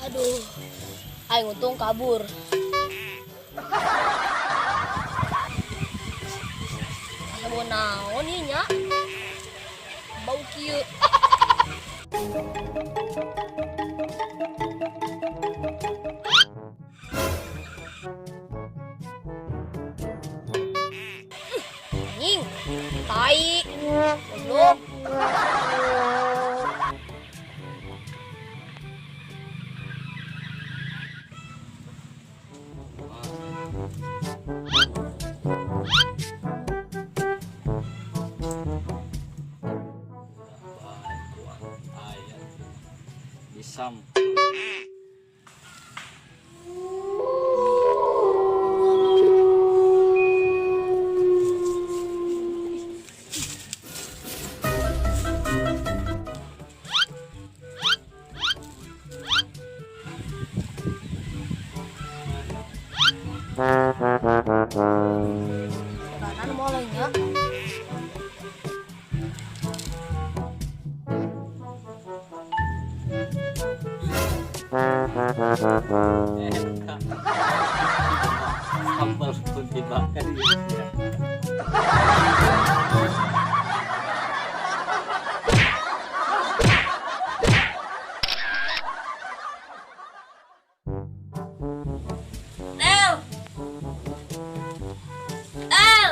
Aduh, aing untung kabur. Mau naon ieu nya? Bau kieu. Anjing, tai. Goblok. Bisam. Kanan mulai nya. Sambal pun dibakar ya. El! El!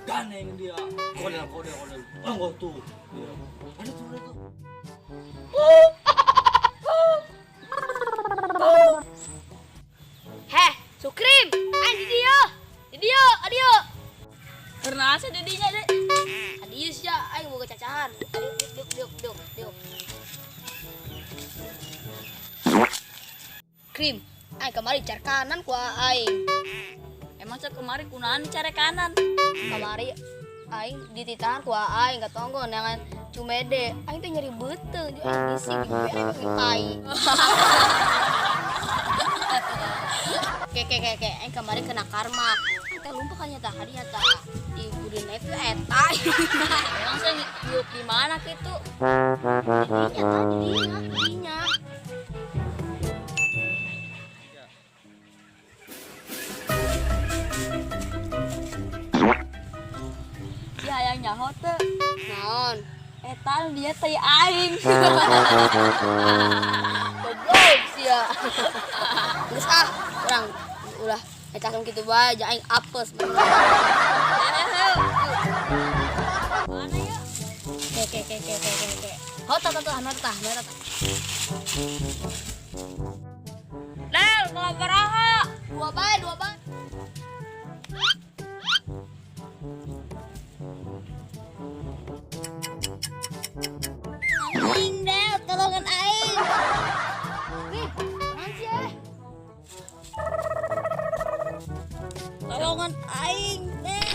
Ganeng dia. Kodel. Oh tuh. Ada tuh. Heh, Sukrim, ayo di dia, adio. Karena asa dedinya deh. Adius ya, ayo mau kecacahan. Diuk. Krim, ayo kemari cari kanan ku aing. Emang saya kemarin kunaan cara kanan. Kemari aing dititahan ku aing katonggo dengan Cumede. Aing teh nyari beteng, aing ngisi gitu tai. Oke, aing kemarin kena karma. Aing teh lupa kan nyata hadiah tah. Di budin itu eta. Emang saya yuk di mana gitu? Dinya. Si hayang nyaho teh. Naon? Eta dia teh aing. Goblok sia. Geus urang ulah eta kan kitu bae aja aing apes. Mana ya? Oke. Ho tah handap tah. Lel, kalau baraha. Dua bae. Anjing Del, tolongan aing. Nih, apaan sih Tolongan aing, Del.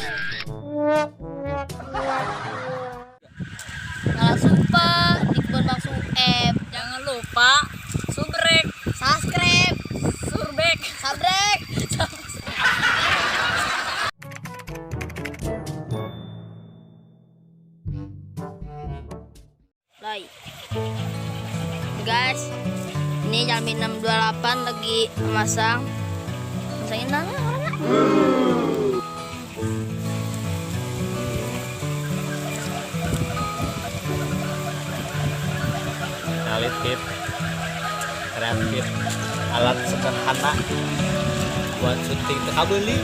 Salah supa, dikebun Bang Sueb. Jangan lupa subrek, Subscribe, surbek. sabrek. Lai. Guys, ini Jalmi 628 lagi masangin nanya orangnya. Kreatif, alat sederhana buat syuting teka beli.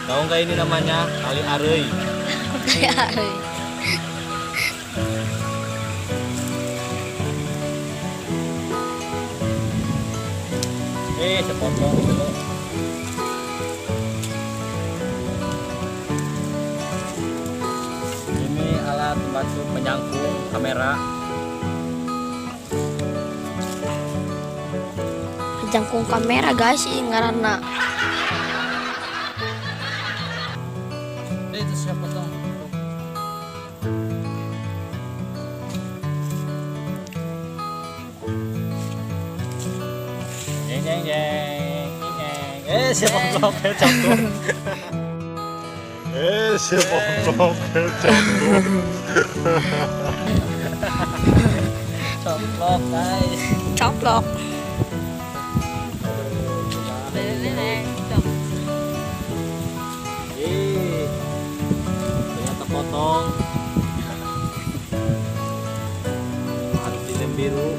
Tahu nggak ini namanya tali arei? Sepotong dulu. Ini alat bantu menyangkung kamera. Jangkung kamera guys ini ngaranna. Itu siapa tuh? Jeng jeng jeng jeng. Siapa blok canggung? Siapa blok canggung? Coplok guys. Coplok. Ternyata potong. Harus dilem biru.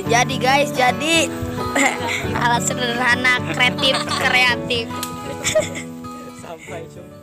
Jadi guys, jadi alat sederhana kreatif. Sampai jumpa.